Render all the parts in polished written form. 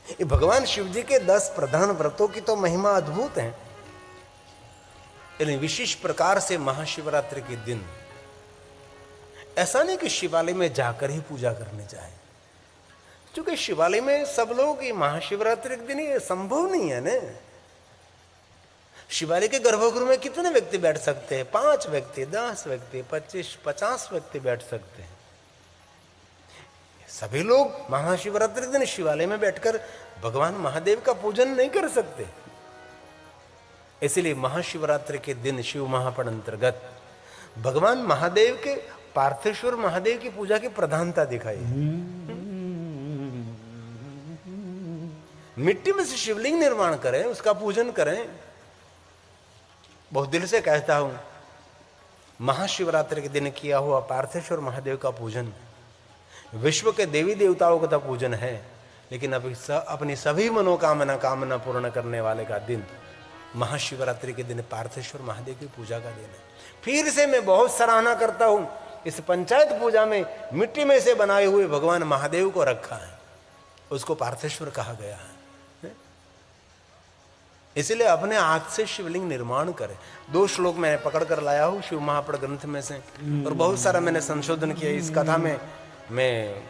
ये भगवान शिव जी के 10 प्रधान व्रतों की तो महिमा अद्भुत है। विशेष प्रकार से महाशिवरात्रि के दिन ऐसा नहीं कि शिवालय में जाकर ही पूजा करनी चाहिए, क्योंकि शिवालय में सब लोग ये महाशिवरात्रि के दिन ये संभव नहीं है ना। शिवालय के गर्भगृह में कितने व्यक्ति बैठ सकते हैं? 5 व्यक्ति, 10 व्यक्ति, 25, 50 व्यक्ति बैठ सकते हैं। सभी लोग महाशिवरात्रि के दिन शिवालय में बैठकर भगवान महादेव का पूजन नहीं कर सकते। इसलिए महाशिवरात्रि के दिन शिव महापर्व अंतर्गत भगवान महादेव के पार्थेश्वर महादेव की पूजा की प्रधानता दिखाई है। मिट्टी में से शिवलिंग निर्माण करें, उसका पूजन करें। बहुत दिल से कहता हूं, महाशिवरात्रि के दिन किया हुआ पार्थेश्वर महादेव का पूजन विश्व के देवी देवताओं का तो पूजन है, लेकिन अपनी सभी कामना पूर्ण करने वाले का दिन महाशिवरात्रि के दिन पार्थेश्वर महादेव की पूजा का दिन है। फिर से मैं बहुत सराहना करता हूं, इस पंचायत पूजा में मिट्टी में से बनाए हुए भगवान महादेव को रखा है, उसको पार्थेश्वर कहा गया है। इसलिए अपने हाथ से शिवलिंग निर्माण करें। 2 श्लोक मैं पकड़ कर लाया हूं शिव महापर्व ग्रंथ में से, और बहुत सारा मैंने संशोधन किया इस कथा में। मैं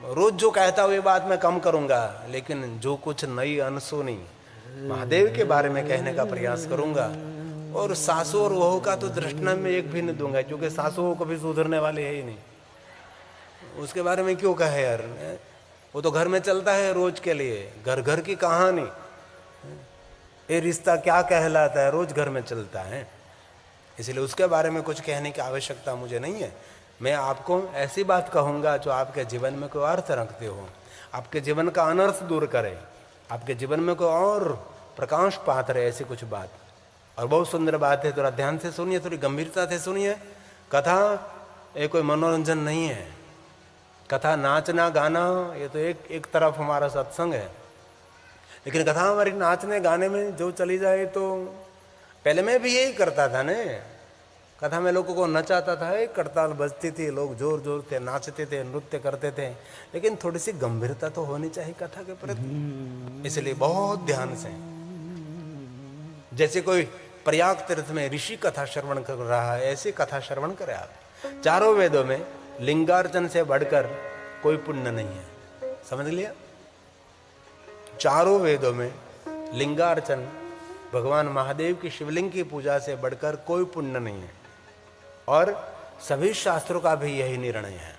रोज जो कहता हूं ये बात मैं कम करूंगा, लेकिन जो कुछ नई अनसुनी महादेव के बारे में कहने का प्रयास करूंगा। और सासू और वहू का तो दृष्टांत में एक भी नहीं दूंगा, क्योंकि सासू वो कभी सुधरने वाले है ही नहीं। उसके बारे में क्यों कहे यार, वो तो घर में चलता है रोज के लिए, घर घर की कहानी। ये रिश्ता क्या कहलाता है, रोज घर में चलता है। इसलिए उसके बारे में कुछ कहने की आवश्यकता मुझे नहीं है। मैं आपको ऐसी बात कहूँगा जो आपके जीवन में कोई अर्थ रखते हो, आपके जीवन का अनर्थ दूर करे, आपके जीवन में कोई और प्रकाश पात्र है, ऐसी कुछ बात। और बहुत सुंदर बात है, थोड़ा ध्यान से सुनिए, थोड़ी गंभीरता से सुनिए। कथा ये कोई मनोरंजन नहीं है। कथा नाचना गाना ये तो एक तरफ हमारा सत्संग है, लेकिन कथा हमारी नाचने गाने में जो चली जाए तो पहले मैं भी यही करता था ने। कथा में लोगों को नचाता था, एक करताल बजती थी, लोग जोर जोर से नाचते थे, नृत्य करते थे, लेकिन थोड़ी सी गंभीरता तो होनी चाहिए कथा के प्रति। इसलिए बहुत ध्यान से, जैसे कोई प्रयाग तीर्थ में ऋषि कथा श्रवण कर रहा है, ऐसी कथा श्रवण करें आप। चारों वेदों में लिंगार्चन से बढ़कर कोई पुण्य नहीं है, समझ लिया? चारों वेदों में लिंगार्चन, भगवान महादेव की शिवलिंग की पूजा से बढ़कर कोई पुण्य नहीं है। और सभी शास्त्रों का भी यही निर्णय है,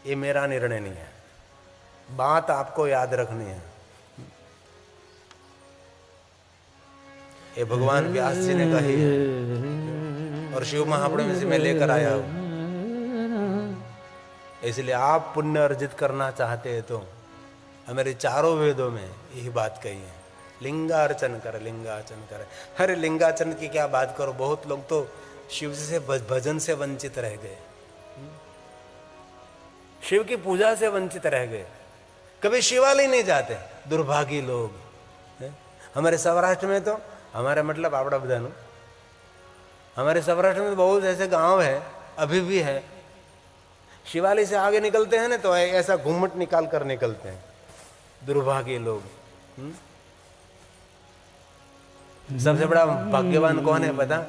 ये मेरा निर्णय नहीं है। बात आपको याद रखनी है। ये भगवान व्यास जी ने कही है और शिव महापुराण में से मैं लेकर आया हूं। इसलिए आप पुण्य अर्जित करना चाहते हैं तो हमारे चारों वेदों में यही बात कही है, लिंगार्चन कर, लिंगार्चन कर। अरे लिंगार्चन की क्या बात करो, बहुत लोग तो शिव जी से भजन से वंचित रह गए, शिव की पूजा से वंचित रह गए, कभी शिवालय नहीं जाते, दुर्भागी लोग। हमारे सौराष्ट्र में तो, हमारे मतलब आपड़ा बधानु, हमारे सौराष्ट्र में तो बहुत ऐसे गांव है, अभी भी है, शिवालय से आगे निकलते हैं ना तो ऐसा घूमट निकाल कर निकलते हैं, दुर्भागी लोग। सबसे बड़ा भाग्यवान कौन है पता?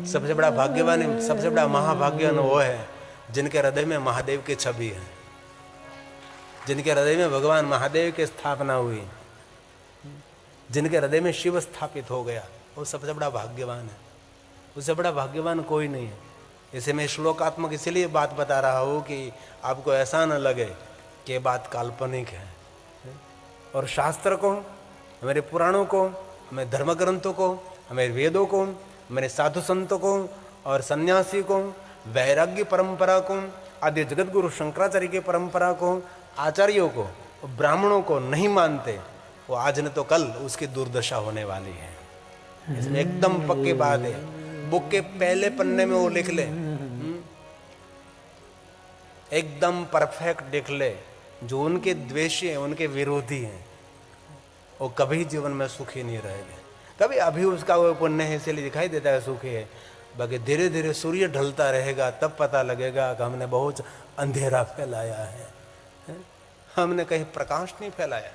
सबसे बड़ा भाग्यवान, सबसे बड़ा महाभाग्यवान वो है जिनके हृदय में महादेव की छवि है, जिनके हृदय में भगवान महादेव की स्थापना हुई, जिनके हृदय में शिव स्थापित हो गया, वो सबसे बड़ा भाग्यवान है। उससे बड़ा भाग्यवान कोई नहीं है। इसे मैं श्लोकात्मक इसलिए बात बता रहा हूँ कि आपको ऐसा न लगे कि ये बात काल्पनिक है। और शास्त्र को, हमारे पुराणों को, हमारे धर्म ग्रंथों को, हमारे वेदों को, हमारे साधु संतों को और सन्यासी को, वैराग्य परंपरा को, आदि जगत गुरु शंकराचार्य की परंपरा को, आचार्यों को, ब्राह्मणों को नहीं मानते, वो आज न तो कल उसकी दुर्दशा होने वाली है। इसमें एकदम पक्की बात है। बुक के पहले पन्ने में वो लिख ले, एकदम परफेक्ट लिख ले, जो उनके द्वेषी हैं, उनके विरोधी हैं, वो कभी जीवन में सुखी नहीं रहेंगे। कभी अभी उसका वो पुण्य है इसलिए दिखाई देता है सुखी है, बाकी धीरे धीरे सूर्य ढलता रहेगा तब पता लगेगा कि हमने बहुत अंधेरा फैलाया है। हमने कहीं प्रकाश नहीं फैलाया।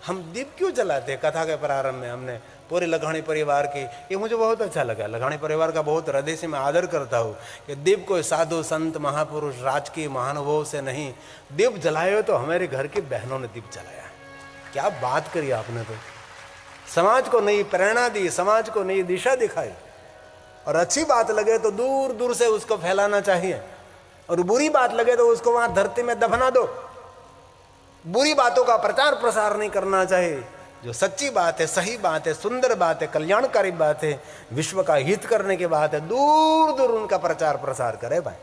हम दीप क्यों जलाते? कथा के प्रारंभ में हमने पूरे लखानी परिवार की, ये मुझे बहुत अच्छा लगा, लखानी परिवार का बहुत हृदय से मैं आदर करता हूँ कि दीप कोई साधु संत महापुरुष राजकीय महानुभाव से नहीं, दीप जलाए हो तो हमारे घर की बहनों ने दीप जलाया। क्या बात करी आपने, तो समाज को नई प्रेरणा दी, समाज को नई दिशा दिखाई। और अच्छी बात लगे तो दूर दूर से उसको फैलाना चाहिए, और बुरी बात लगे तो उसको वहां धरती में दफना दो। बुरी बातों का प्रचार प्रसार नहीं करना चाहिए। जो सच्ची बात है, सही बात है, सुंदर बात है, कल्याणकारी बात है, विश्व का हित करने की बात है, दूर दूर उनका प्रचार प्रसार करे भाई।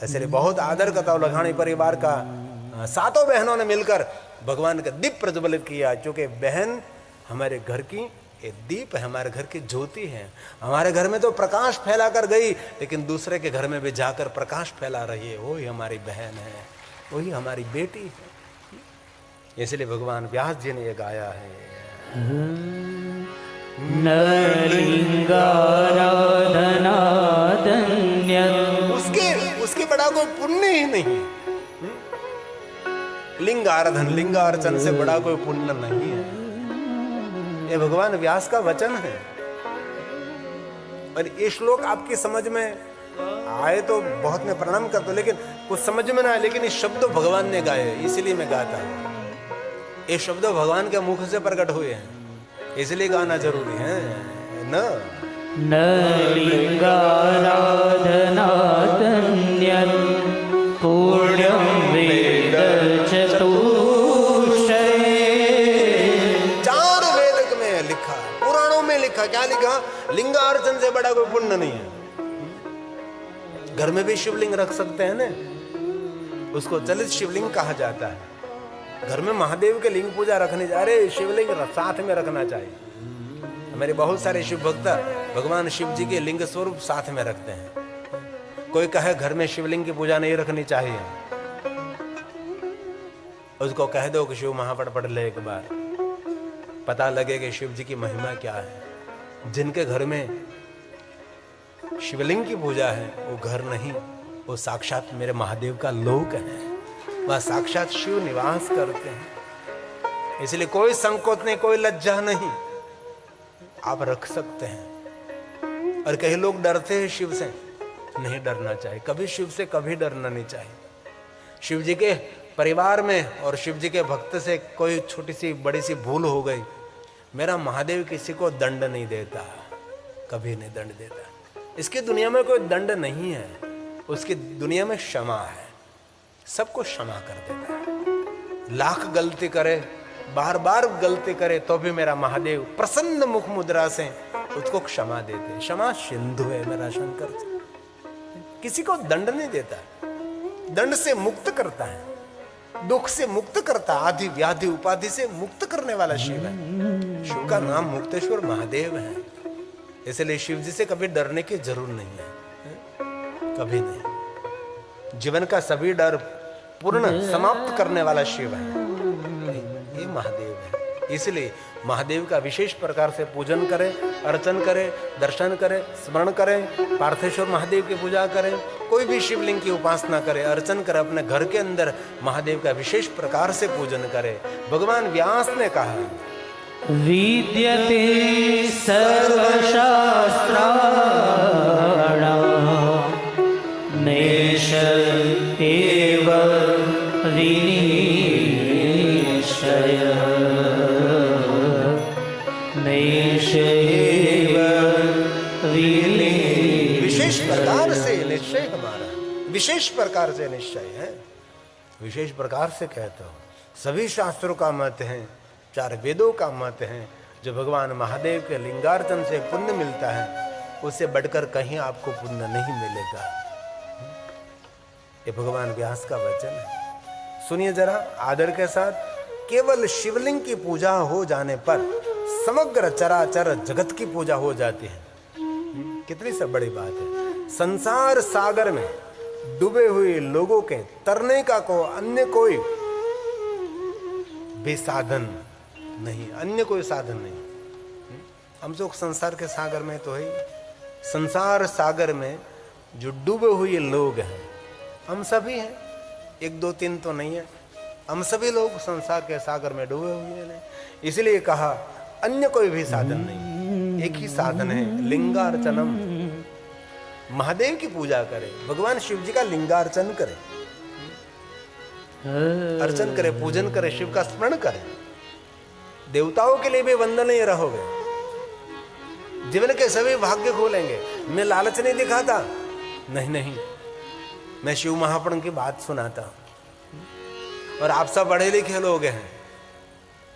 ऐसे बहुत आदर करता हूँ लखानी परिवार का। सातों बहनों ने मिलकर भगवान का दीप प्रज्वलित किया, क्योंकि बहन हमारे घर की एक दीप है, हमारे घर की ज्योति है। हमारे घर में तो प्रकाश फैला कर गई, लेकिन दूसरे के घर में भी जाकर प्रकाश फैला रही है। वही हमारी बहन है, वही हमारी बेटी है। इसलिए भगवान व्यास जी ने ये गाया है, उसके बड़ा कोई पुण्य ही नहीं। लिंगाराधन, लिंगार्चन से बड़ा कोई पुण्य नहीं है। ये भगवान व्यास का वचन है। और ये श्लोक आपकी समझ में आए तो बहुत मैं प्रणाम करता हूं, लेकिन कुछ समझ में ना आए, लेकिन ये शब्द भगवान ने गाए, इसलिए मैं गाता हूं। ये शब्द भगवान के मुख से प्रकट हुए हैं, इसलिए गाना जरूरी है न। लिंगाराधनातन्यं पुण्यं वेद चतुष्टये। चार वेद में लिखा, पुराणों में लिखा, क्या लिखा? लिंगार्चन से बड़ा कोई पुण्य नहीं है। घर में भी शिवलिंग रख सकते हैं ना, उसको चलित शिवलिंग कहा जाता है। घर में महादेव के लिंग पूजा रखने जा रहे, शिवलिंग साथ में रखना चाहिए। मेरे बहुत सारे शिव भक्त भगवान शिव जी के लिंग स्वरूप साथ में रखते हैं। कोई कहे घर में शिवलिंग की पूजा नहीं रखनी चाहिए, उसको कह दो कि शिव महापट पढ़ ले एक बार, पता लगे कि शिव जी की महिमा क्या है। जिनके घर में शिवलिंग की पूजा है वो घर नहीं, वो साक्षात मेरे महादेव का लोक है, वह साक्षात शिव निवास करते हैं। इसलिए कोई संकोच नहीं, कोई लज्जा नहीं, आप रख सकते हैं। और कई लोग डरते हैं शिव से, नहीं डरना चाहिए, कभी शिव से कभी डरना नहीं चाहिए। शिव जी के परिवार में और शिव जी के भक्त से कोई छोटी सी बड़ी सी भूल हो गई, मेरा महादेव किसी को दंड नहीं देता, कभी नहीं दंड देता। इसकी दुनिया में कोई दंड नहीं है, उसकी दुनिया में क्षमा है, सबको क्षमा कर देता है। लाख गलती करे, बार बार गलती करे, तो भी मेरा महादेव प्रसन्न मुख मुद्रा से उसको क्षमा देते। क्षमा सिंधु है मेरा शंकर, किसी को दंड नहीं देता, दंड से मुक्त करता है, दुख से मुक्त करता, आदि व्याधि उपाधि से मुक्त करने वाला शिव है। शिव का नाम मुक्तेश्वर महादेव है। इसलिए शिव जी से कभी डरने की जरूरत नहीं है, कभी नहीं। जीवन का सभी डर पूर्ण समाप्त करने वाला शिव है, ये महादेव है। इसलिए महादेव का विशेष प्रकार से पूजन करें, अर्चन करें, दर्शन करें, स्मरण करें, पार्थेश्वर महादेव की पूजा करें, कोई भी शिवलिंग की उपासना करें, अर्चन करें, अपने घर के अंदर महादेव का विशेष प्रकार से पूजन करें। भगवान व्यास ने कहा, विद्यते सर्वशास्त्राणां नेश एव विनिश्चयः, नेश एव विनिश्चयः। विशेष प्रकार से निश्चय हमारा, विशेष प्रकार से निश्चय है, विशेष प्रकार से कहता हूं। सभी शास्त्रों का मत है, चार वेदों का मत है, जो भगवान महादेव के लिंगार्चन से पुण्य मिलता है, उससे बढ़कर कहीं आपको पुण्य नहीं मिलेगा। ये भगवान व्यास का वचन है। सुनिए जरा आदर के साथ। केवल शिवलिंग की पूजा हो जाने पर समग्र चराचर जगत की पूजा हो जाती है। कितनी सब बड़ी बात है। संसार सागर में डूबे हुए लोगों के तरने का अन्य कोई भी साधन नहीं, अन्य कोई साधन नहीं। हम लोग संसार के सागर में तो है, संसार सागर में जो डूबे हुए लोग हैं हम सभी हैं। एक दो तीन तो नहीं है, हम सभी लोग संसार के सागर में डूबे हुए हैं। इसलिए कहा अन्य कोई भी साधन नहीं, एक ही साधन है, लिंगार्चनम। महादेव की पूजा करें, भगवान शिव जी का लिंगार्चन करें, अर्चन करें, पूजन करें, शिव का स्मरण करें। देवताओं के लिए भी वंदनीय रहोगे, जीवन के सभी भाग्य खोलेंगे। मैं लालच नहीं दिखाता, नहीं नहीं, मैं शिव महापुराण की बात सुनाता हूं। और आप सब पढ़े लिखे लोग हैं,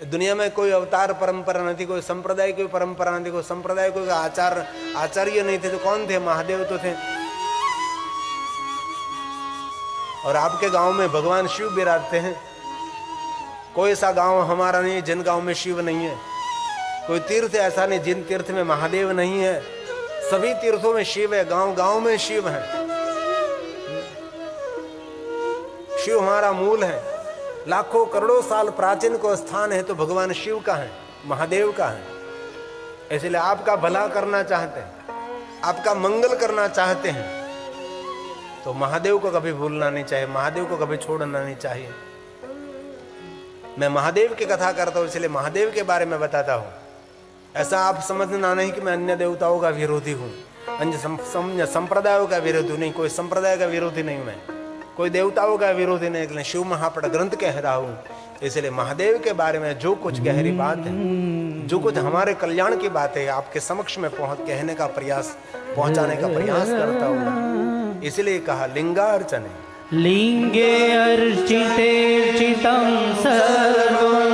दुनिया में कोई अवतार परंपरा नहीं थी, कोई संप्रदाय की परंपरा नहीं थी, कोई संप्रदाय कोई आचार्य नहीं थे, तो कौन थे? महादेव तो थे। और आपके गांव में भगवान शिव विराजते हैं। कोई ऐसा गांव हमारा नहीं है जिन गांव में शिव नहीं है, कोई तीर्थ ऐसा नहीं जिन तीर्थ में महादेव नहीं है। सभी तीर्थों में शिव है, गांव गांव में शिव है। शिव हमारा मूल है, लाखों करोड़ों साल प्राचीन को स्थान है तो भगवान शिव का है, महादेव का है। इसलिए आपका भला करना चाहते हैं, आपका मंगल करना चाहते हैं, तो महादेव को कभी भूलना नहीं चाहिए, महादेव को कभी छोड़ना नहीं चाहिए। मैं महादेव की कथा करता हूं, इसलिए महादेव के बारे में बताता हूं। ऐसा आप समझना नहीं कि मैं अन्य देवताओं का विरोधी हूं, अन्य संप्रदायों का विरोधी नहीं, कोई संप्रदाय का विरोधी नहीं, मैं कोई देवताओं का विरोधी नहीं, लेकिन शिव महापुराण ग्रंथ कह रहा हूं। इसलिए महादेव के बारे में जो कुछ गहरी बात है, जो कुछ हमारे कल्याण की बात है, आपके समक्ष में कहने का प्रयास, पहुंचाने का प्रयास करता हूं। इसलिए कहा लिंगार्चन। लिंगे अर्चिते चितं सर्वं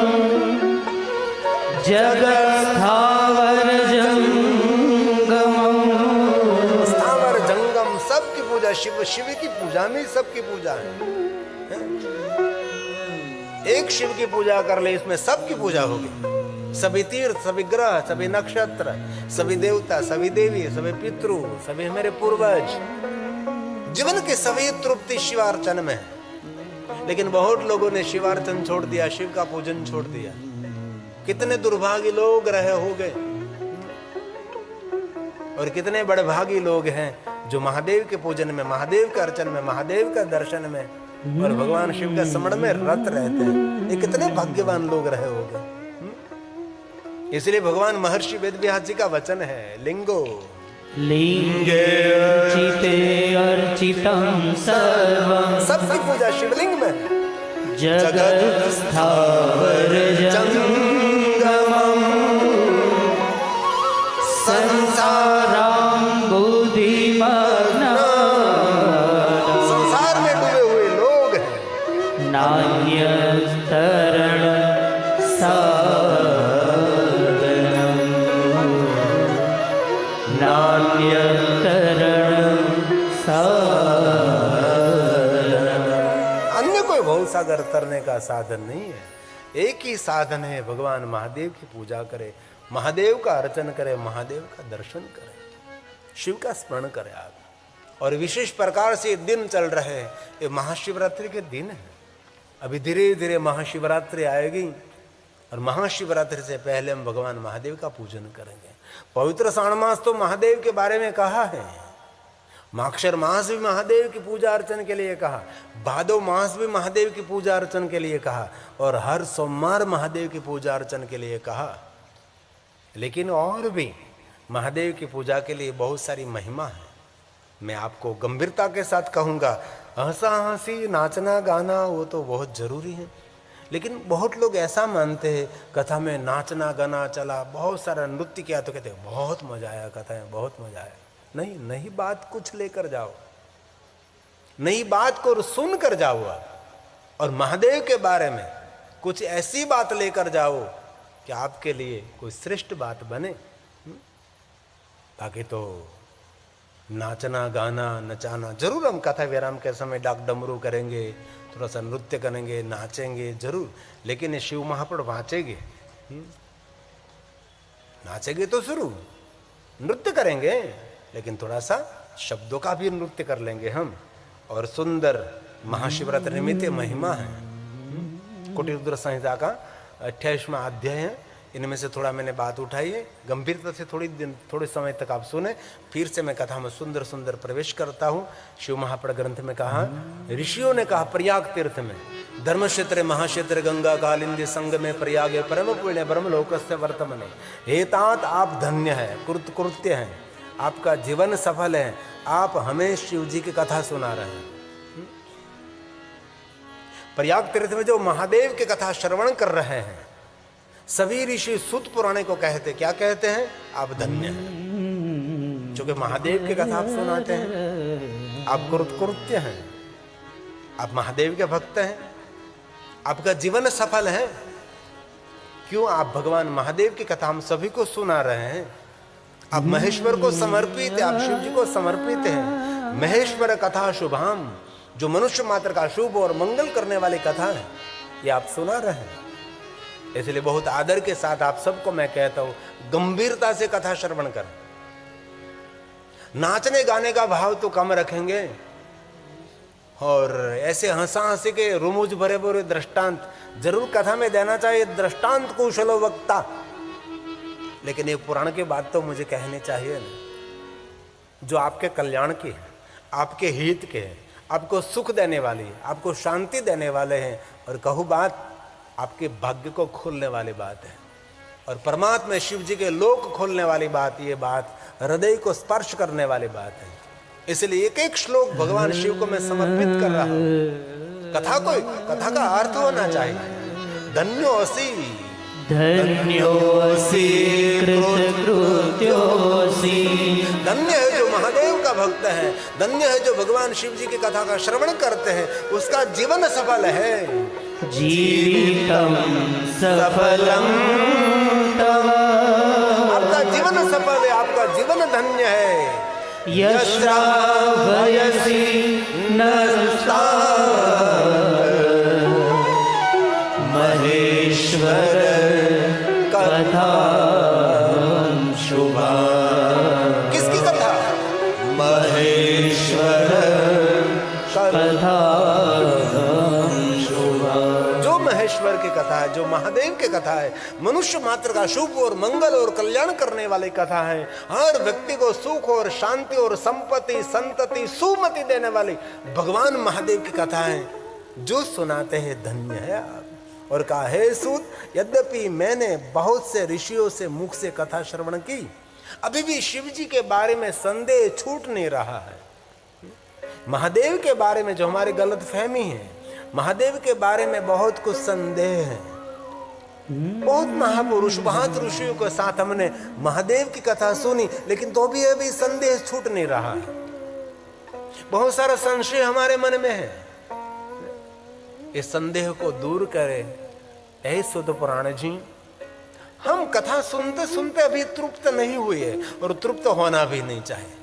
जगत्स्थावर जंगमं। स्थावर जंगम सबकी पूजा, शिव शिव की पूजा में सबकी पूजा है। एक शिव की पूजा कर ले, इसमें सबकी पूजा होगी। सभी तीर्थ, सभी ग्रह, सभी नक्षत्र, सभी देवता, सभी देवी, सभी पितृ, सभी हमारे पूर्वज, जीवन के सभी तृप्ति शिवार्चन में है। लेकिन बहुत लोगों ने शिवार्चन छोड़ दिया, शिव का पूजन छोड़ दिया। कितने दुर्भागी लोग रहे होंगे, और कितने बड़भागी लोग हैं जो महादेव के पूजन में, महादेव के अर्चन में, महादेव का दर्शन में और भगवान शिव का स्मरण में रत रहते हैं। ये कितने भाग्यवान लोग रहे होंगे। इसलिए भगवान महर्षि वेदव्यास जी का वचन है, लिंगो लिंगे अर्चिते अर्चितं सर्वं। सबकी पूजा शिवलिंग में है। जगत् स्थावर जंगमं संसारां बुद्धिमग्ना। संसार में डूबे हुए लोग हैं, नान्यतरण अन्य कोई बहुत सागर तरने का साधन नहीं है। एक ही साधन है, भगवान महादेव की पूजा करे, महादेव का अर्चन करे, महादेव का दर्शन करे, शिव का स्मरण करे आप। और विशेष प्रकार से दिन चल रहे हैं, ये महाशिवरात्रि के दिन है। अभी धीरे धीरे महाशिवरात्रि आएगी और महाशिवरात्रि से पहले हम भगवान महादेव का पूजन करेंगे। पवित्र श्रावण मास तो महादेव के बारे में कहा है, माक्षर मास भी महादेव की पूजा अर्चन के लिए कहा, भादो मास भी महादेव की पूजा अर्चन के लिए कहा, और हर सोमवार महादेव की पूजा अर्चन के लिए कहा। लेकिन और भी महादेव की पूजा के लिए बहुत सारी महिमा है। मैं आपको गंभीरता के साथ कहूँगा, हंसा हंसी नाचना गाना वो तो बहुत जरूरी है, लेकिन बहुत लोग ऐसा मानते हैं कथा में नाचना गाना चला, बहुत सारा नृत्य किया तो कहते हैं बहुत मजा आया, कथा में बहुत मजा आया। नहीं, नई बात कुछ लेकर जाओ, नई बात को सुन कर जाओ, और महादेव के बारे में कुछ ऐसी बात लेकर जाओ कि आपके लिए कोई श्रेष्ठ बात बने। बाकी तो नाचना गाना नचाना जरूर, हम कथा विराम के समय डाक डमरू करेंगे, थोड़ा सा नृत्य करेंगे, नाचेंगे जरूर, लेकिन ये शिव महापुराण वांचेंगे, नाचेंगे तो शुरू, नृत्य करेंगे, लेकिन थोड़ा सा शब्दों का भी नृत्य कर लेंगे हम। और सुंदर महाशिवरात्रि निमित्त महिमा है। कुटिल रुद्र संहिता का 28वां अध्याय है, इनमें से थोड़ा मैंने बात उठाई है, गंभीरता से थोड़े समय तक आप सुने। फिर से मैं कथा में सुंदर सुंदर प्रवेश करता हूँ। शिव महापड़ ग्रंथ में कहा, ऋषियों ने कहा प्रयाग तीर्थ में, धर्म क्षेत्र महाक्षेत्र गंगा कालिंदी संग में प्रयागे परम पुण्य ब्रह्म लोकस्य वर्तमने। हे तात आप धन्य है, कृत्य हैं, आपका जीवन सफल है, आप हमें शिव जी की कथा सुना रहे हैं। प्रयाग तीर्थ में जो महादेव की कथा श्रवण कर रहे हैं, सभी ऋषि सूत पुराणे को कहते, क्या कहते हैं? आप धन्य हैं, क्योंकि महादेव की कथा आप सुनाते हैं, आप कृत्य हैं, आप महादेव के भक्त हैं, आपका जीवन सफल है। क्यों? आप भगवान महादेव की कथा हम सभी को सुना रहे हैं। आप महेश्वर को समर्पित है, आप शिव जी को समर्पित हैं। महेश्वर कथा शुभाम, जो मनुष्य मात्र का शुभ और मंगल करने वाली कथा है, ये आप सुना रहे हैं। इसलिए बहुत आदर के साथ आप सबको मैं कहता हूं, गंभीरता से कथा श्रवण करें। नाचने गाने का भाव तो कम रखेंगे, और ऐसे हंसा हंसी के रुमुज भरे भरे दृष्टांत जरूर कथा में देना चाहिए, दृष्टांत कुशलो वक्ता। लेकिन ये पुराण की बात तो मुझे कहनी चाहिए ना, जो आपके कल्याण की है, आपके हित के है, आपको सुख देने वाली है, आपको शांति देने वाले हैं, और कहूँ बात आपके भाग्य को खोलने वाली बात है, और परमात्मा शिव जी के लोक खोलने वाली बात, ये बात हृदय को स्पर्श करने वाली बात है। इसलिए एक एक श्लोक भगवान शिव को मैं समर्पित कर रहा हूं। कथा का अर्थ होना चाहिए, धन्योसी धन्योसी कृतकृत्योसी। धन्य है जो महादेव का भक्त है, धन्य है जो भगवान शिव जी की कथा का श्रवण करते हैं, उसका जीवन सफल है। जीवितम सफलम तव, आपका जीवन सफल है, आपका जीवन धन्य है। यश्रावयसि नस्ता महेश्वर कथा शुभा। किसकी कथा? महेश्वर कथा शुभा। जो महेश्वर की कथा है, जो महादेव की कथा है, मनुष्य मात्र का शुभ और मंगल और कल्याण करने वाली कथा है, हर व्यक्ति को सुख और शांति और संपत्ति संतति सुमति देने वाली भगवान महादेव की कथा है, जो सुनाते हैं धन्य है आप। और कहा, हे सूत, यद्यपि मैंने बहुत से ऋषियों से मुख से कथा श्रवण की, अभी भी शिव जी के बारे में संदेह छूट नहीं रहा है। महादेव के बारे में जो हमारी गलत फहमी है, महादेव के बारे में बहुत कुछ संदेह है। बहुत महापुरुष महत ऋषियों के साथ हमने महादेव की कथा सुनी, लेकिन तो भी अभी संदेह छूट नहीं रहा है। बहुत सारा संशय हमारे मन में है। इस संदेह को दूर करें। ऐ सुत पुराण जी, हम कथा सुनते सुनते अभी तृप्त नहीं हुए हैं, और तृप्त होना भी नहीं चाहिए।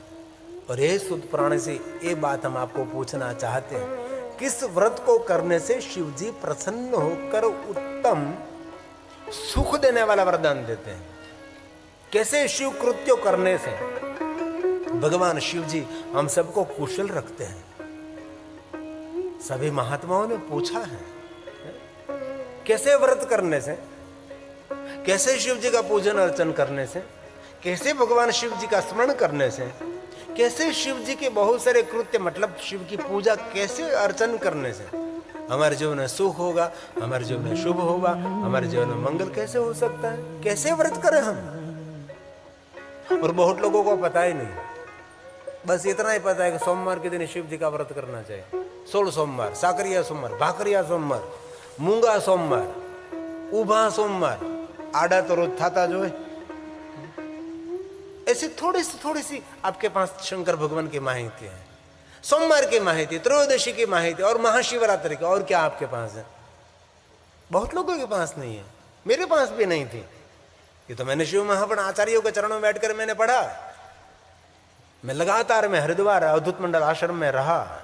और ये सुत पुराण से ये बात हम आपको पूछना चाहते हैं, किस व्रत को करने से शिव जी प्रसन्न होकर उत्तम सुख देने वाला वरदान देते हैं? कैसे शिव कृत्य करने से भगवान शिव जी हम सबको कुशल रखते हैं? सभी महात्माओं ने पूछा है, कैसे व्रत करने से, कैसे शिव जी का पूजन अर्चन करने से, कैसे भगवान शिव जी का स्मरण करने से, कैसे शिव जी के बहुत सारे कृत्य मतलब शिव की पूजा कैसे अर्चन करने से हमारे जीवन में सुख होगा, हमारे जीवन में शुभ होगा, हमारे जीवन में मंगल कैसे हो सकता है? कैसे व्रत करें हम? और बहुत लोगों को पता ही नहीं, बस इतना ही पता है कि सोमवार के दिन शिव जी का व्रत करना चाहिए। 16 सोमवार, साकरिया सोमवार, भाकरिया सोमवार, मूंगा सोमवार, उभा सोमवार, आड़ा तो रोज था जो है। ऐसी थोड़ी सी आपके पास शंकर भगवान की माहिती है, सोमवार की माहिती, त्रयोदशी की माहिती और महाशिवरात्रि की। और क्या आपके पास है? बहुत लोगों के पास नहीं है, मेरे पास भी नहीं थी। ये तो मैंने शिव महापण आचार्यों के चरणों में बैठकर मैंने पढ़ा। मैं लगातार मैं हरिद्वार अवधूत मंडल आश्रम में रहा।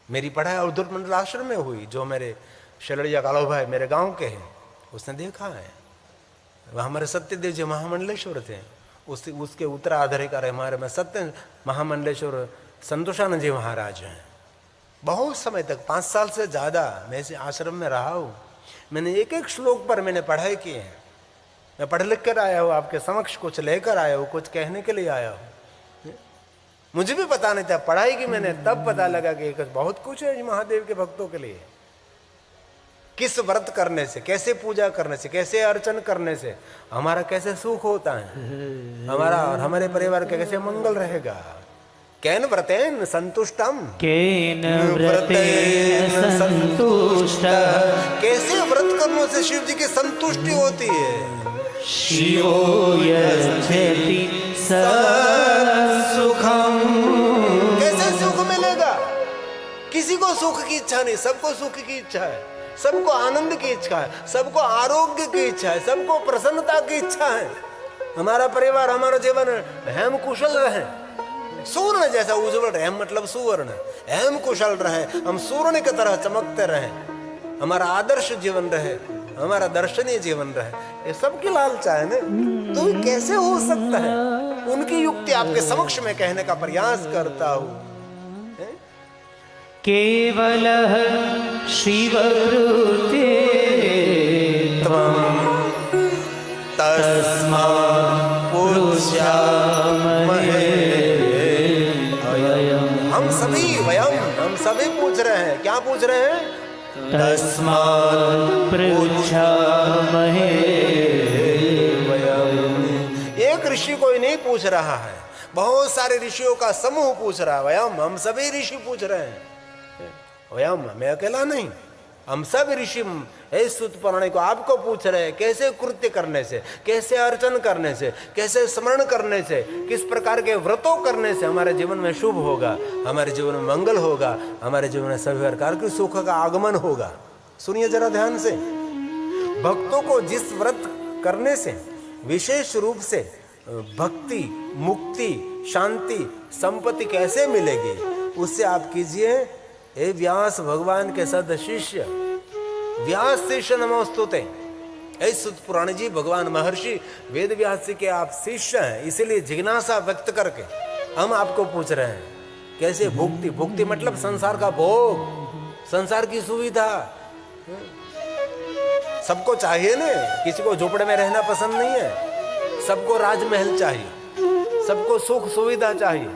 मेरी पढ़ाई अवधूत मंडल आश्रम में हुई। जो मेरे शलड़िया कालो भाई मेरे गांव के हैं, उसने देखा है। वह हमारे सत्यदेव जी महामंडलेश्वर थे, उसके उत्तराधिकारी हमारे में सत्य महामंडलेश्वर संतोषानंद जी महाराज हैं। बहुत समय तक 5 साल से ज़्यादा मैं इस आश्रम में रहा हूँ। मैंने एक एक श्लोक पर मैंने पढ़ाई की है। मैं पढ़ लिख कर आया हूँ, आपके समक्ष कुछ लेकर आया हूँ, कुछ कहने के लिए आया हूँ। मुझे भी पता नहीं था, पढ़ाई की मैंने तब पता लगा कि बहुत कुछ है महादेव के भक्तों के लिए। किस व्रत करने से, कैसे पूजा करने से, कैसे अर्चन करने से हमारा कैसे सुख होता है, हमारा और हमारे परिवार का कैसे मंगल रहेगा। केन व्रतेन संतुष्टम, केन व्रतेन संतुष्टः, कैसे व्रत करने से शिव जी की संतुष्टि होती है। शिवो यच्छति स सुखम, कैसे सुख मिलेगा। किसी को सुख की इच्छा नहीं, सबको सुख की इच्छा है, सबको आनंद की इच्छा है, सबको आरोग्य की इच्छा है, सबको प्रसन्नता की इच्छा है। हमारा परिवार, हमारा जीवन हेम कुशल रहे, सूर्ण जैसा उज्जवल रहे। हेम मतलब सुवर्ण, हेम कुशल रहे, हम सूर्ण की तरह चमकते रहे, हमारा आदर्श जीवन रहे, हमारा दर्शनीय जीवन रहे, ये सबकी लालचा है ना। तो ये कैसे हो सकता है। उनकी युक्ति आपके समक्ष में कहने का प्रयास करता हूं। केवलः शिवकृते त्वं तस्मात् पूज्यामहे। हम सभी पूछ रहे हैं, क्या पूछ रहे हैं। तस्मात् पृच्छामहे। एक ऋषि कोई नहीं पूछ रहा है, बहुत सारे ऋषियों का समूह पूछ रहा है। वयम, हम सभी ऋषि पूछ रहे हैं। वयम, मैं अकेला नहीं, हम सब ऋषि इस सुतपर्णी को आपको पूछ रहे हैं, कैसे कृत्य करने से, कैसे अर्चन करने से, कैसे स्मरण करने से, किस प्रकार के व्रतों करने से हमारे जीवन में शुभ होगा, हमारे जीवन में मंगल होगा, हमारे जीवन में सभी प्रकार के सुख का आगमन होगा। सुनिए जरा ध्यान से, भक्तों को जिस व्रत करने से विशेष रूप से भक्ति, मुक्ति, शांति, संपत्ति कैसे मिलेगी, उससे आप कीजिए। हे व्यास भगवान के सद शिष्य, व्यास शिष्य नमोस्तुते। ऐ सुत पुराण जी, भगवान महर्षि वेद व्यास जी के आप शिष्य हैं, इसीलिए जिज्ञासा व्यक्त करके हम आपको पूछ रहे हैं कैसे भुक्ति। भुक्ति मतलब संसार का भोग, संसार की सुविधा। सबको चाहिए ना, किसी को झोपड़े में रहना पसंद नहीं है, सबको राजमहल चाहिए, सबको सुख सुविधा चाहिए,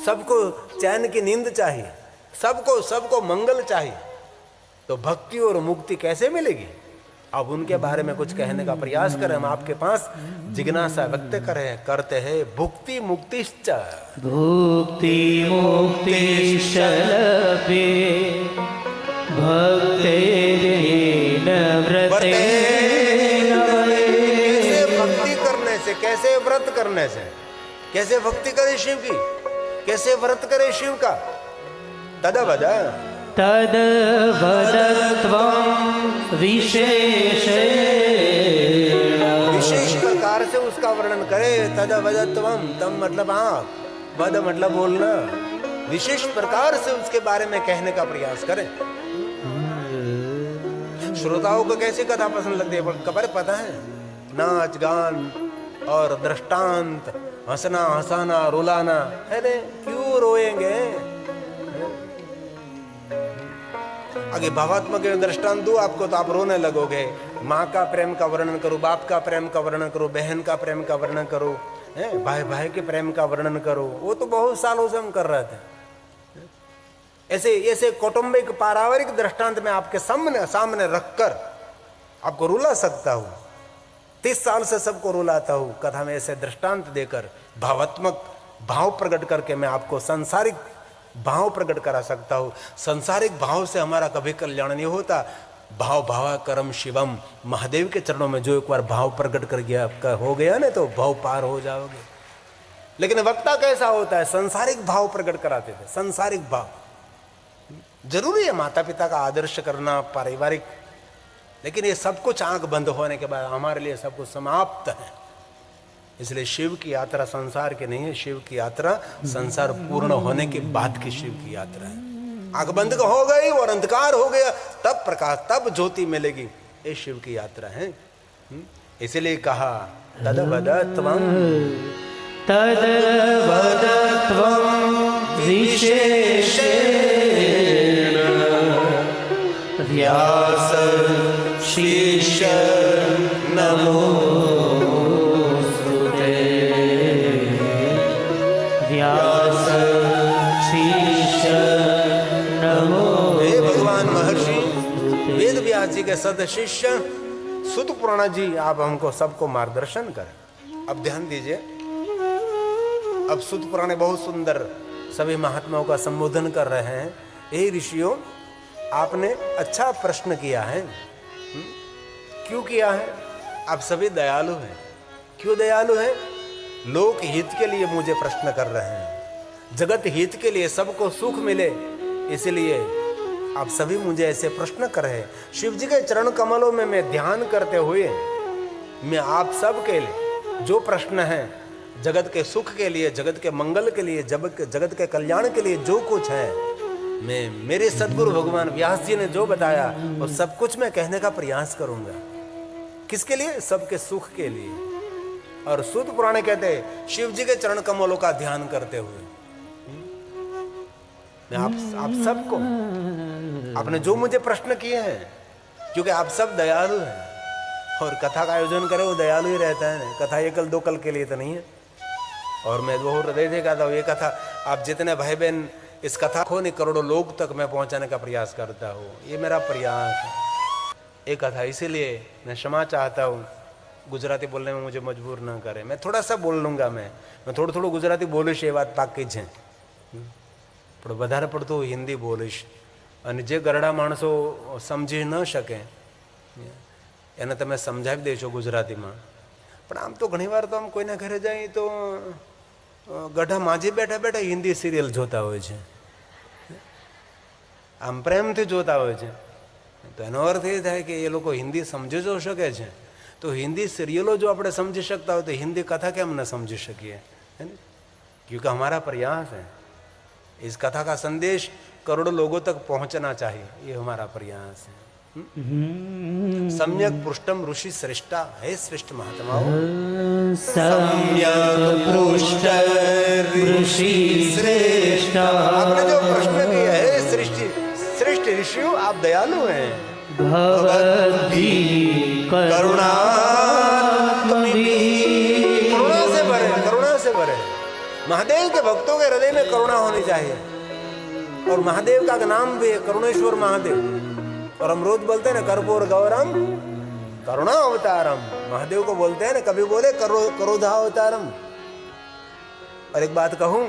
सबको चैन की नींद चाहिए, सबको मंगल चाहिए। तो भक्ति और मुक्ति कैसे मिलेगी, अब उनके बारे में कुछ कहने का प्रयास करें। हम आपके पास जिज्ञासा व्यक्त करते हैं। भुक्ति मुक्तिश्च, भुक्ति मुक्तिश्च लभे भक्तेन व्रतेन। कैसे भक्ति करने से, कैसे व्रत करने से, कैसे भक्ति करे शिव की, कैसे व्रत करे शिव का। तदवद त्वं विशेषेण, विशेष प्रकार से उसका वर्णन करे। तदवद त्वं, तम मतलब आँख, वद मतलब बोलना, विशेष प्रकार से उसके बारे में कहने का प्रयास करें। श्रोताओं को कैसी कथा पसंद लगती है, खबर पता है। नाच गान और दृष्टांत, हंसना हंसाना रुलाना। अरे क्यों रोएंगे। आगे भावात्मक दृष्टांत दूं आपको तो आप रोने लगोगे। माँ का प्रेम का वर्णन करो, बाप का प्रेम का वर्णन करो, बहन का प्रेम का वर्णन करो, भाई भाई के प्रेम का वर्णन करो। वो तो बहुत सालों से हम कर रहे थे। ऐसे कौटुंबिक पारिवारिक दृष्टांत में आपके सामने रखकर आपको रुला सकता हूँ। 30 साल से सबको रुलाता हूँ कथा में। ऐसे दृष्टांत देकर भावात्मक भाव प्रकट करके मैं आपको सांसारिक भाव प्रकट करा सकता हूँ। सांसारिक भाव से हमारा कभी कल्याण नहीं होता। भाव भावा करम शिवम, महादेव के चरणों में जो एक बार भाव प्रकट कर गया हो गया ना, तो भाव पार हो जाओगे। लेकिन वक्ता कैसा होता है, सांसारिक भाव प्रकट कराते थे। सांसारिक भाव जरूरी है, माता पिता का आदर्श करना, पारिवारिक, लेकिन ये सब कुछ आंख बंद होने के बाद हमारे लिए सब कुछ समाप्त है। इसलिए शिव की यात्रा संसार की नहीं है, शिव की यात्रा संसार पूर्ण होने के बाद की शिव की यात्रा है। आंख बंद हो गई और अंधकार हो गया, तब प्रकाश, तब ज्योति मिलेगी। ये शिव की यात्रा है। इसलिए कहा तदवदत्वं विशेषेण व्यास शीश नमोस्तुते व्यास शीश नमो। हे भगवान महर्षि वेद व्यास जी के सद शिष्य सुत पुराण जी, आप हमको सबको मार्गदर्शन करें। अब ध्यान दीजिए, अब सुत पुराण बहुत सुंदर सभी महात्माओं का संबोधन कर रहे हैं। हे ऋषियों, आपने अच्छा प्रश्न किया है। क्यों किया है? आप सभी दयालु हैं। क्यों दयालु हैं? लोक हित के लिए मुझे प्रश्न कर रहे हैं, जगत हित के लिए, सबको सुख मिले, इसलिए आप सभी मुझे ऐसे प्रश्न कर रहे हैं। शिव जी के चरण कमलों में मैं ध्यान करते हुए मैं आप सब के लिए जो प्रश्न है, जगत के सुख के लिए, जगत के मंगल के लिए, जगत के कल्याण के लिए जो कुछ है, मैं मेरे सद्गुरु भगवान व्यास जी ने जो बताया वो सब कुछ मैं कहने का प्रयास करूंगा। किसके लिए? सबके सुख के लिए। और सूत पुराण कहते हैं शिव जी के चरण कमलों का ध्यान करते हुए मैं आप सबको, आपने जो मुझे प्रश्न किए हैं, क्योंकि आप सब दयालु हैं और कथा का आयोजन करे वो दयालु ही रहता है। कथा ये कल दो कल के लिए तो नहीं है। और मैं बहुत हृदय से कहता हूँ, ये कथा आप जितने भाई बहन इस कथा को नहीं, करोड़ों लोग तक मैं पहुंचाने का प्रयास करता हूँ। ये मेरा प्रयास है ये कथा, इसीलिए मैं क्षमा चाहता हूँ। गुजराती बोलने में मुझे मजबूर ना करें, मैं थोड़ा सा बोल लूँगा। मैं थोड़ું થોડું ગુજરાતી બોલીશ એ વાત પાકી છે, પણ વધારે પડતું હિન્દી બોલીશ. અને જે ગરડા માણસો સમજી ન શકે એને તમે સમજાવી દેશો ગુજરાતીમાં. પણ આમ તો ઘણીવાર તો આમ કોઈના ઘરે જાય તો ગઢા માજી બેઠા બેઠા હિન્દી સિરિયલ જોતા હોય છે, આમ પ્રેમથી જોતા હોય છે. તો એનો અર્થ એ થાય કે એ લોકો હિન્દી સમજી જો શકે છે, તો हिंदी सीरियलों जो આપણે समझी सकता हो तो हिंदी कथा क्या हम न समझी सकिए, है ना? क्योंकि हमारा प्रयास है इस कथा का संदेश करोड़ों लोगों तक पहुंचना चाहिए, ये हमारा प्रयास है. सम्यक पृष्ठम ऋषि श्रेष्ठा, है श्रेष्ठ महात्माओं. सम्यक पृष्ठ ऋषि श्रेष्ठा. आपने जो प्रश्न किया है श्रेष्ठ ऋषियों, आप दयालु हैं. भवद्भि करुणात्मभि. करुणा से भरे. महादेव के भक्तों के हृदय में करुणा होनी चाहिए. और महादेव का नाम भी है करुणेश्वर महादेव. और हम रोज बोलते हैं ना कर्पूर गौरम करुणा अवतारम. महादेव को बोलते हैं ना, कभी बोले क्रोधा अवतारम. और एक बात कहूं,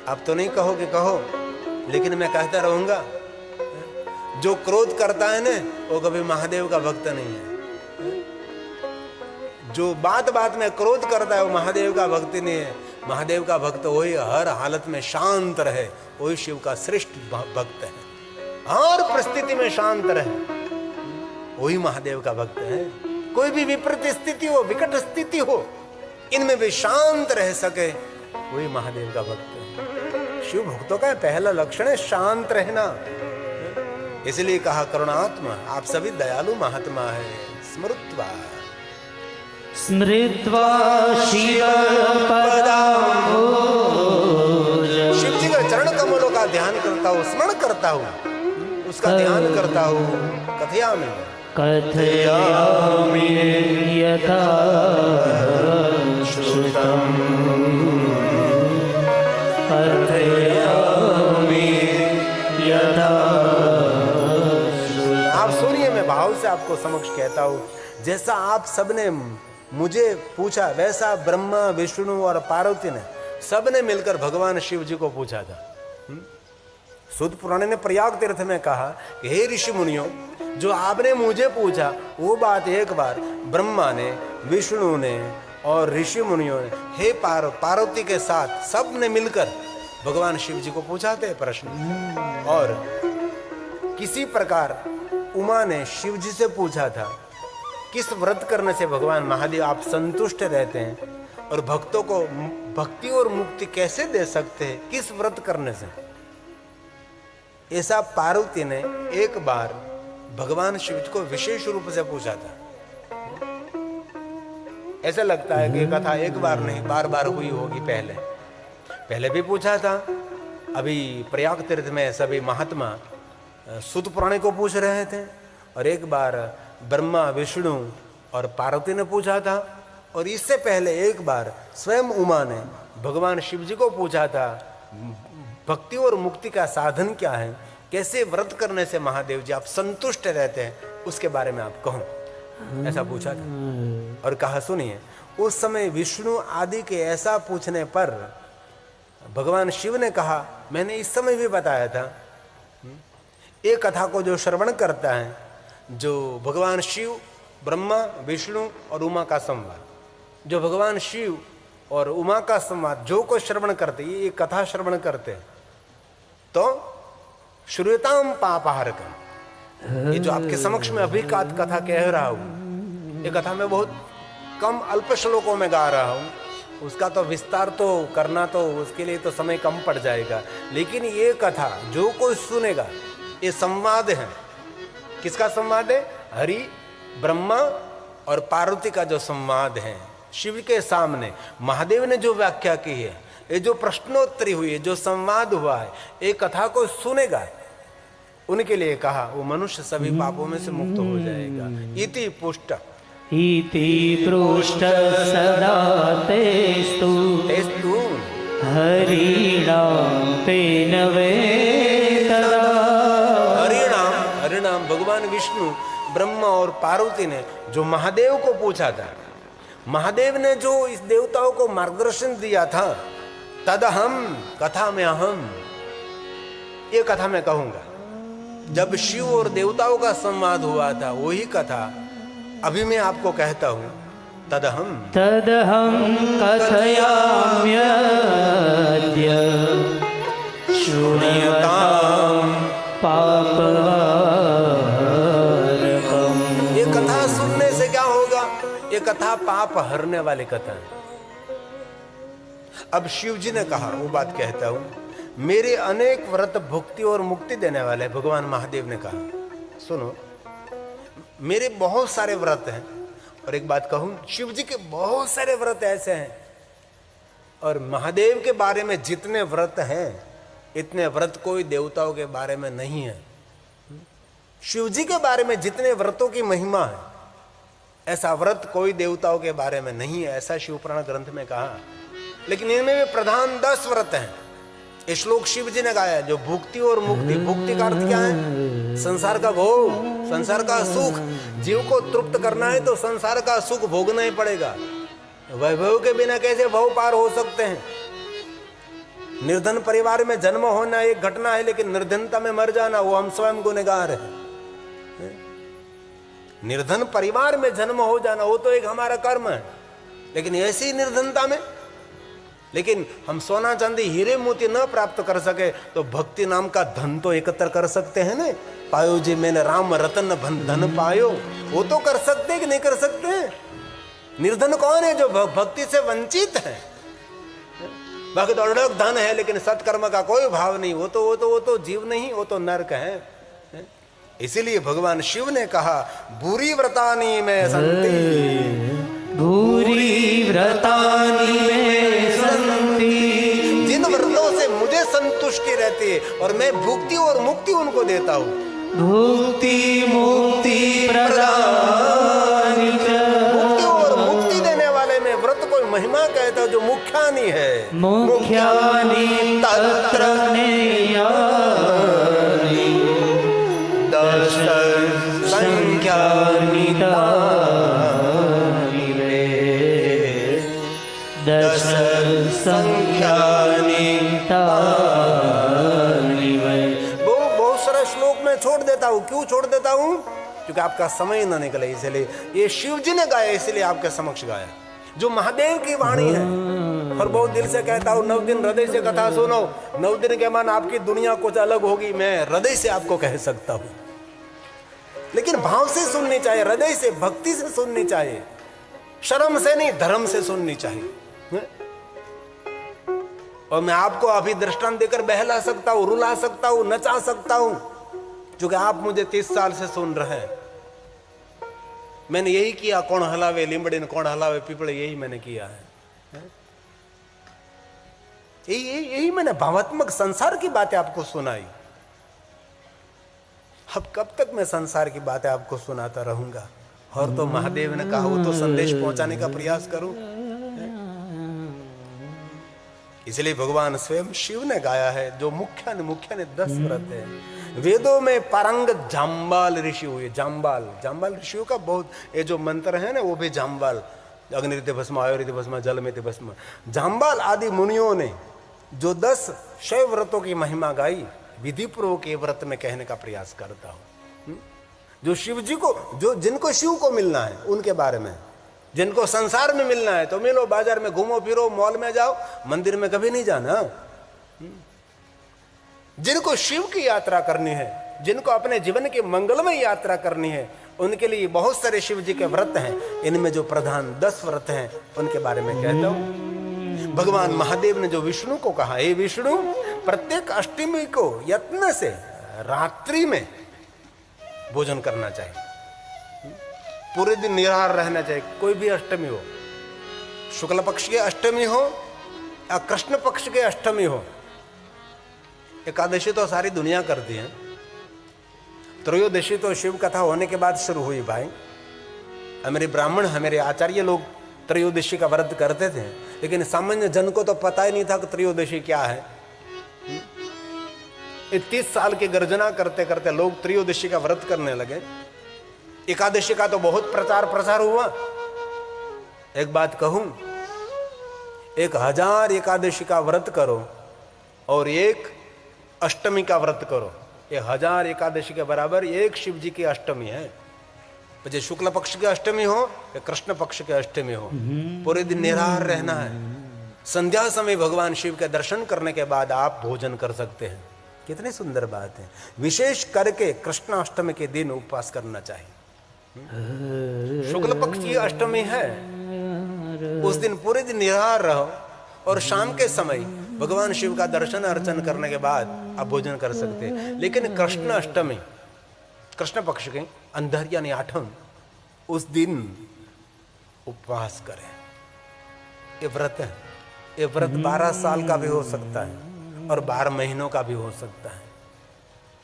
आप तो नहीं कहो कि कहो, लेकिन मैं कहता रहूंगा, जो क्रोध करता है ना वो कभी महादेव का भक्त नहीं है. जो बात बात में क्रोध करता है वो महादेव का भक्त नहीं है. महादेव का भक्त वही हर हालत में शांत रहे, वही शिव का श्रेष्ठ भक्त है. हर परिस्थिति में शांत रहे, वही महादेव का भक्त है. कोई भी विपरीत स्थिति हो, विकट स्थिति हो, इनमें भी शांत रह सके, वही महादेव का भक्त है. शिव भक्तों का पहला लक्षण है शांत रहना. इसलिए कहा करुणात्मा, आप सभी दयालु महात्मा है. स्मृत्वा स्मृत्वा शिव पदाम्भोज. शिव जी के चरण कमलों का ध्यान करता हूँ, स्मरण करता हूँ, उसका ध्यान करता हूँ. कथयामि कथयामि यथा श्रुतम्. कथयामि यथा. आप सुनिए, मैं भाव से आपको समक्ष कहता हूँ. जैसा आप सबने मुझे पूछा, वैसा ब्रह्मा, विष्णु और पार्वती ने सबने मिलकर भगवान शिव जी को पूछा था. सूत पुराण ने प्रयाग तीर्थ में कहा कि हे ऋषि मुनियों, जो आपने मुझे पूछा वो बात एक बार ब्रह्मा ने, विष्णु ने और ऋषि मुनियों ने, हे पार्वती के साथ सब ने मिलकर भगवान शिव जी को पूछा थे प्रश्न. और किसी प्रकार उमा ने शिव जी से पूछा था, किस व्रत करने से भगवान महादेव आप संतुष्ट रहते हैं और भक्तों को भक्ति और मुक्ति कैसे दे सकते हैं, किस व्रत करने से. ऐसा पार्वती ने एक बार भगवान शिव जी को विशेष रूप से पूछा था. ऐसा लगता है कि कथा एक बार नहीं बार बार हुई होगी. पहले भी पूछा था. अभी प्रयाग तीर्थ में सभी महात्मा सूत पुराण को पूछ रहे थे, और एक बार ब्रह्मा, विष्णु और पार्वती ने पूछा था, और इससे पहले एक बार स्वयं उमा ने भगवान शिव जी को पूछा था, भक्ति और मुक्ति का साधन क्या है, कैसे व्रत करने से महादेव जी आप संतुष्ट रहते हैं, उसके बारे में आप कहो, ऐसा पूछा था। और कहा सुनिए, उस समय विष्णु आदि के ऐसा पूछने पर भगवान शिव ने कहा, मैंने इस समय भी बताया था, एक कथा को जो श्रवण करता है, जो भगवान शिव, ब्रह्मा, विष्णु और उमा का संवाद, जो भगवान शिव और उमा का संवाद जो को श्रवण करते, ये कथा श्रवण करते, तो श्रूयताम पापहारकम, ये जो आपके समक्ष में अभी कथा कह रहा हूं, ये कथा मैं बहुत कम अल्प श्लोकों में गा रहा हूं, उसका तो विस्तार तो करना, तो उसके लिए तो समय कम पड़ जाएगा। लेकिन ये कथा जो कोई सुनेगा, ये संवाद है। किसका संवाद है? हरि, ब्रह्मा और पार्वती का जो संवाद है शिव के सामने, महादेव ने जो व्याख्या की है, ये जो प्रश्नोत्तरी हुई है, जो संवाद हुआ है, एक कथा को सुनेगा, उनके लिए कहा वो मनुष्य सभी पापों में से मुक्त हो जाएगा। इति पुष्ट इति पृष्ठ सदा तेस्तु हरिणाम तेन वेतदा। हरिणाम भगवान विष्णु, ब्रह्मा और पार्वती ने जो महादेव को पूछा था, महादेव ने जो इस देवताओं को मार्गदर्शन दिया था, तद हम कथा में अहम, ये कथा मैं कहूंगा। जब शिव और देवताओं का संवाद हुआ था, वही कथा अभी मैं आपको कहता हूं। तदहम कथयाम्यद्य शृण्यतां पापहारकम्। ये कथा सुनने से क्या होगा? ये कथा पाप हरने वाली कथा है। अब शिव जी ने कहा, वो बात कहता हूं, मेरे अनेक व्रत भुक्ति और मुक्ति देने वाले, भगवान महादेव ने कहा, सुनो, मेरे बहुत सारे व्रत हैं। और एक बात कहूं, शिव जी के बहुत सारे व्रत ऐसे हैं, और महादेव के बारे में जितने व्रत हैं, इतने व्रत कोई देवताओं के बारे में नहीं है। शिव जी के बारे में जितने व्रतों की महिमा है, ऐसा व्रत कोई देवताओं के बारे में नहीं है, ऐसा शिव पुराण ग्रंथ में कहा। लेकिन इनमें भी प्रधान 10 व्रत हैं। ये श्लोक शिव जी ने गाया, जो भुक्ति और मुक्ति, भुक्ति का अर्थ क्या है? संसार का भोग, संसार का सुख। जीव को तृप्त करना है तो संसार का सुख भोगना ही पड़ेगा। वैभव के बिना कैसे भव पार हो सकते हैं? निर्धन परिवार में जन्म होना एक घटना है, लेकिन निर्धनता में मर जाना, वो हम स्वयं गुनहगार हैं। निर्धन परिवार में जन्म हो जाना, वो तो एक हमारा कर्म है, लेकिन ऐसी निर्धनता में, लेकिन हम सोना चांदी हीरे मोती न प्राप्त कर सके तो भक्ति नाम का धन तो एकत्र कर सकते हैं ना। पायो जी मैंने राम रतन धन पायो, वो तो कर सकते हैं कि नहीं कर सकते? निर्धन कौन है? जो भक्ति से वंचित है। बाकी तो अड़क धन है, लेकिन सत्कर्म का कोई भाव नहीं, वो तो जीव नहीं, वो तो नरक है। इसीलिए भगवान शिव ने कहा, बुरी व्रतानी में संति, भूरि व्रतानि मे सन्ति। जिन व्रतों से मुझे संतुष्टि रहती है और मैं भुक्ति और मुक्ति उनको देता हूँ। भुक्ति मुक्ति प्रदानि च। भुक्ति और मुक्ति देने वाले में व्रत को महिमा कहता है, जो मुख्यानि है। मुख्यानि तत्र ज्ञेयानि दश संख्यानि दश संख्यानि बहुत सारा श्लोक में छोड़ देता हूँ। क्यों छोड़ देता हूँ? क्योंकि आपका समय न निकले, इसलिए ये शिव जी ने गाया, इसलिए आपके समक्ष गाया, जो महादेव की वाणी है। और बहुत दिल से कहता हूँ, 9 दिन हृदय से कथा सुनो। 9 दिन के बाद आपकी दुनिया कुछ अलग होगी, मैं हृदय से आपको कह सकता हूँ। लेकिन भाव से सुननी चाहिए, हृदय से, भक्ति से सुननी चाहिए, शर्म से नहीं, धर्म से सुननी चाहिए। और मैं आपको अभी दृष्टांत देकर बहला सकता हूं, रुला सकता हूं, नचा सकता हूं, क्योंकि आप मुझे 30 साल से सुन रहे हैं। मैंने यही किया, कौन हलावे लिंबड़ी, कौन हलावे पीपड़े, यही मैंने किया है। यही मैंने भावात्मक संसार की बातें आपको सुनाई। अब कब तक मैं संसार की बातें आपको सुनाता रहूंगा? और तो महादेव ने कहा वो तो संदेश पहुंचाने का प्रयास करूं। इसलिए भगवान स्वयं शिव ने गाया है, जो मुख्य ने 10 व्रत है। वेदों में पारंगत जाम्बाल ऋषि हुए। जाम्बाल ऋषियों का बहुत, ये जो मंत्र है ना वो भी जाम्बाल, अग्निरित भस्म, आयुरित भस्म, जल में भस्म, जाम्बाल आदि मुनियों ने जो 10 शैव व्रतों की महिमा गाई, विधि पूर्वक ये व्रत में कहने का प्रयास करता हूं। जो शिव जी को, जो जिनको शिव को मिलना है उनके बारे में, जिनको संसार में मिलना है तो मिलो, बाजार में घूमो फिरो, मॉल में जाओ, मंदिर में कभी नहीं जाना। जिनको शिव की यात्रा करनी है, जिनको अपने जीवन की मंगलमय यात्रा करनी है, उनके लिए बहुत सारे शिव जी के व्रत हैं। इनमें जो प्रधान 10 व्रत हैं उनके बारे में कहता हूं। भगवान महादेव ने जो विष्णु को कहा, हे विष्णु, प्रत्येक अष्टमी को यत्न से रात्रि में भोजन करना चाहिए, पूरे दिन निराहार रहना चाहिए। कोई भी अष्टमी हो, शुक्ल पक्ष की अष्टमी हो या कृष्ण पक्ष की अष्टमी हो, एकादशी तो सारी दुनिया करती है, त्रयोदशी तो शिव कथा होने के बाद शुरू हुई भाई। हमारे ब्राह्मण, हमारे आचार्य लोग त्रयोदशी का व्रत करते थे, लेकिन सामान्य जन को तो पता ही नहीं था कि त्रयोदशी क्या है। 30 साल की गर्जना करते करते लोग त्रयोदशी का व्रत करने लगे। एकादशी का तो बहुत प्रचार प्रसार हुआ। एक बात कहूं, 1000 एकादशी का व्रत करो और एक अष्टमी का व्रत करो, ये 1000 एकादशी के बराबर एक शिव जी की अष्टमी है। चाहे शुक्ल पक्ष की अष्टमी हो या कृष्ण पक्ष की अष्टमी हो, पूरे दिन निराहार रहना है। संध्या समय भगवान शिव के दर्शन करने के बाद आप भोजन कर सकते हैं। कितनी सुंदर बात है। विशेष करके कृष्णाष्टमी के दिन उपवास करना चाहिए। शुक्ल पक्ष की अष्टमी है, उस दिन पूरे दिन निराहार रहो और शाम के समय भगवान शिव का दर्शन अर्चन करने के बाद आप भोजन कर सकते हैं। लेकिन कृष्ण अष्टमी, कृष्ण पक्ष के अंधर यानी 8, उस दिन उपवास करें। ये व्रत है, ये व्रत 12 साल का भी हो सकता है और 12 महीनों का भी हो सकता है।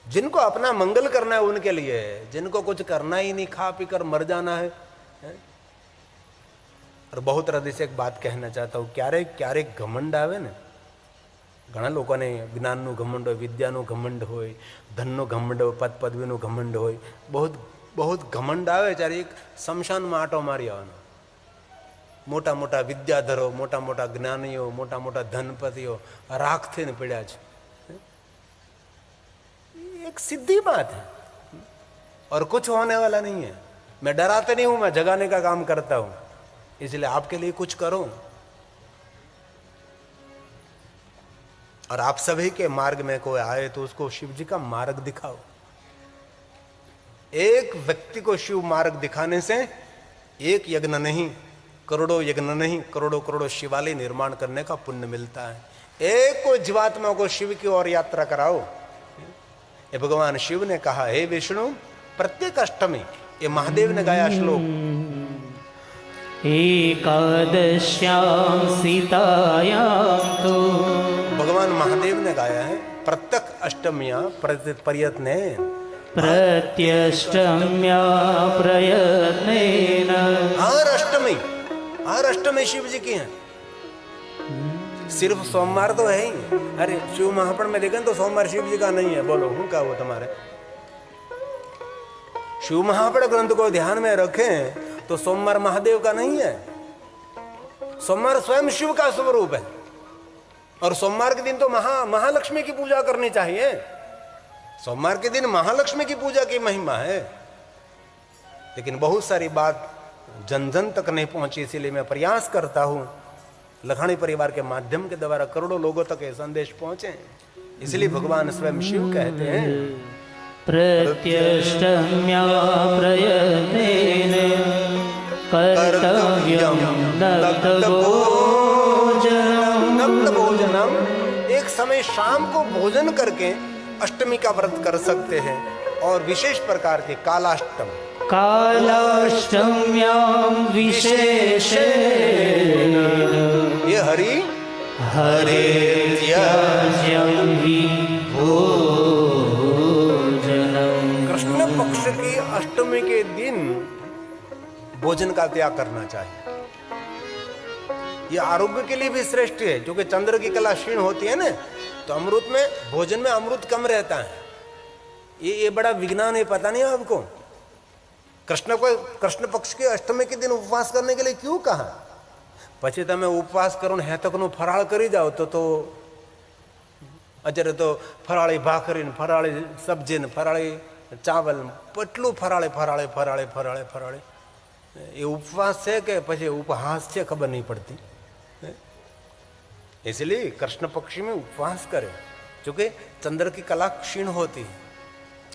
जिनको अपना मंगल करना है उनके लिए, जिनको कुछ करना ही नहीं, खा पी कर मर जाना है। और बहुत हृदय से एक बात कहना चाहता हूँ, क्यारेक घमंड आवे ने, घણા લોકોને જ્ઞાનનું ઘમંડ હોય, વિદ્યાનું ઘમંડ હોય, ધનનું ઘમંડ હોય, પદ પદવીનું ઘમંડ હોય, बहुत ઘમંડ આવે ત્યારે એક શમશાનમાં આંટો મારી આવવાનો। મોટા મોટા વિદ્યાધરો, મોટા મોટા જ્ઞાનીઓ, મોટા મોટા ધનપતિઓ રાખ થઈને પડ્યા છે। एक सीधी बात है और कुछ होने वाला नहीं है। मैं डराते नहीं हूं, मैं जगाने का काम करता हूं, इसलिए आपके लिए कुछ करो। और आप सभी के मार्ग में कोई आए तो उसको शिव जी का मार्ग दिखाओ। एक व्यक्ति को शिव मार्ग दिखाने से एक यज्ञ नहीं, करोड़ों यज्ञ नहीं, करोड़ों करोड़ों शिवालय निर्माण करने का पुण्य मिलता है। एक को जीवात्मा को शिव की ओर यात्रा कराओ। ये भगवान शिव ने कहा, हे विष्णु, प्रत्येक अष्टमी, ये महादेव ने गाया श्लोक, एकादश्यां सीतायां तो, भगवान महादेव ने गाया है, प्रत्येक अष्टमियां प्रयत्ने, प्रत्यष्टम्या प्रयत्नेन, हर अष्टमी शिव जी की हैं। सिर्फ सोमवार तो है ही। अरे शिव महापुराण में देखें तो सोमवार शिव जी का नहीं है। बोलो हूं क्या वो तुम्हारे? शिव महापुराण ग्रंथ को ध्यान में रखें तो सोमवार महादेव का नहीं है। सोमवार स्वयं शिव का स्वरूप है। और सोमवार के दिन तो महालक्ष्मी की पूजा करनी चाहिए। सोमवार के दिन महालक्ष्मी की पूजा की महिमा है। लेकिन बहुत सारी बात जन जन तक नहीं पहुंची, इसीलिए मैं प्रयास करता हूं लखानी परिवार के माध्यम के द्वारा करोड़ों लोगों तक ये संदेश पहुंचे। इसलिए भगवान स्वयं शिव कहते हैं, प्रत्यष्टम्या प्रयत्नेन कर्तव्यं भोजनम। एक समय शाम को भोजन करके अष्टमी का व्रत कर सकते हैं। और विशेष प्रकार के कालाष्टम, कालाष्टम्यां विशेषेण, ये हरि त्याज्यं हि भोजनम्। अष्टमी के दिन भोजन का त्याग करना चाहिए। ये आरोग्य के लिए भी श्रेष्ठ है, क्योंकि चंद्र की कला क्षीण होती है ना, तो अमृत में, भोजन में अमृत कम रहता है। ये बड़ा विज्ञान है, पता नहीं आपको। कृष्ण पक्ष के अष्टमी के दिन उपवास करने के लिए क्यों कहा? પછી તમે ઉપવાસ કરો ને હેતકનું ફરાળ કરી જાઓ તો અત્યારે તો ફરાળી ભાખરી ને ફરાળી સબ્જી ને ફરાળી ચાવલ, કેટલું ફરાળે ફરાળે ફરાળે ફરાળે ફરાળે। એ ઉપવાસ છે કે પછી ઉપહાસ છે ખબર નહીં પડતી। इसलिए कृष्ण पक्षी में उपवास करे, क्योंकि चंद्र की कला क्षीण होती है।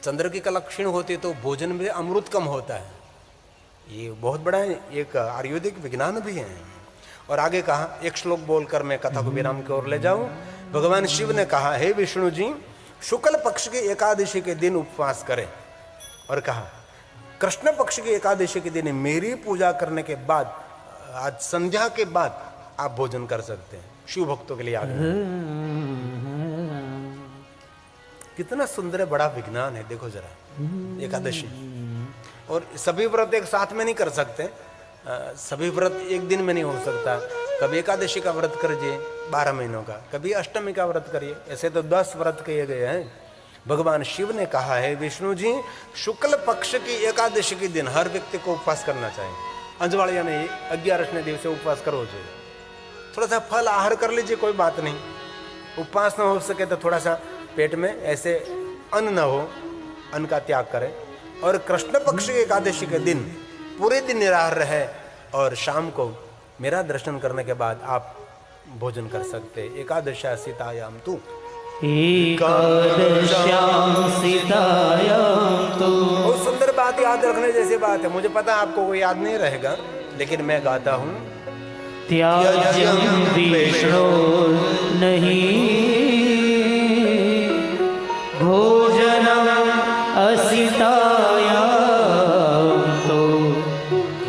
चंद्र की कला क्षीण होती है तो भोजन में अमृत कम होता है। ये बहुत बड़ा एक आयुर्वेदिक विज्ञान भी है। और आगे कहा, एक श्लोक बोलकर मैं कथा को विराम की ओर ले जाऊं। भगवान शिव ने कहा, हे विष्णु जी, शुक्ल पक्ष की एकादशी के दिन उपवास करें। और कहा, कृष्ण पक्ष की एकादशी के दिन मेरी पूजा करने के बाद, आज संध्या के बाद आप भोजन कर सकते हैं। शिव भक्तों के लिए आगे कितना सुंदर है, बड़ा विज्ञान है। देखो जरा, एकादशी और सभी व्रत एक साथ में नहीं कर सकते। सभी व्रत एक दिन में नहीं हो सकता। कभी एकादशी का व्रत करिए 12 महीनों का, कभी अष्टमी का व्रत करिए। ऐसे तो 10 व्रत किए गए हैं। भगवान शिव ने कहा है, विष्णु जी, शुक्ल पक्ष की एकादशी के दिन हर व्यक्ति को उपवास करना चाहिए। अंजवाड़िया ने 11 दिवसे उपवास करो जो, थोड़ा सा फल आहार कर लीजिए, कोई बात नहीं। उपवास ना हो सके तो थोड़ा सा पेट में ऐसे अन्न न हो, अन्न का त्याग करें। और कृष्ण पक्ष की एकादशी के दिन पूरे दिन निराहार रहे और शाम को मेरा दर्शन करने के बाद आप भोजन कर सकते। एकादशा सीतायाम तू, एकादश्याम सीतायाम तु। बहुत सुंदर बात, याद रखने जैसी बात है। मुझे पता है आपको वो याद नहीं रहेगा, लेकिन मैं गाता हूँ। त्याज्यम विष्णु नहीं भोजनम असितायाम तो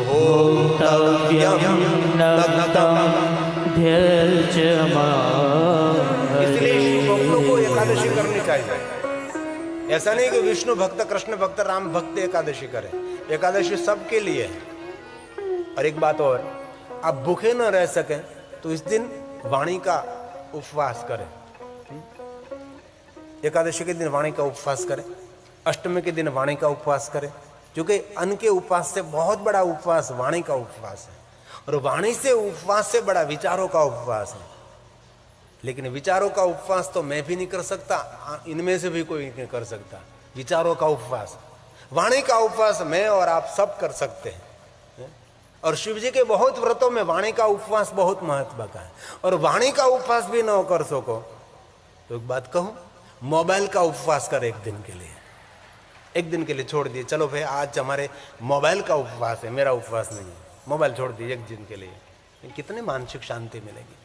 भोक्तव्यम नक्तम ध्यज्यमा। इसलिए शिव भक्तों को एकादशी करनी चाहिए। ऐसा नहीं कि विष्णु भक्त, कृष्ण भक्त, राम भक्त एकादशी करें। एकादशी सबके लिए है। और एक बात और, आप भूखे न रह सके तो इस दिन वाणी का उपवास करें। एकादशी के दिन वाणी का उपवास करें, अष्टमी के दिन वाणी का उपवास करें, क्योंकि अन्न के उपवास से बहुत बड़ा उपवास वाणी का उपवास है। और वाणी से उपवास से बड़ा विचारों का उपवास है। लेकिन विचारों का उपवास तो मैं भी नहीं कर सकता, इनमें से भी कोई नहीं कर सकता। विचारों का उपवास, वाणी का उपवास मैं और आप सब कर सकते हैं। और शिव जी के बहुत व्रतों में वाणी का उपवास बहुत महत्व का है। और वाणी का उपवास भी न कर सको तो एक बात कहूं, मोबाइल का उपवास कर एक दिन के लिए। एक दिन के लिए छोड़ दिए, चलो भाई आज हमारे मोबाइल का उपवास है, मेरा उपवास नहीं है। मोबाइल छोड़ दिए एक दिन के लिए, कितनी मानसिक शांति मिलेगी।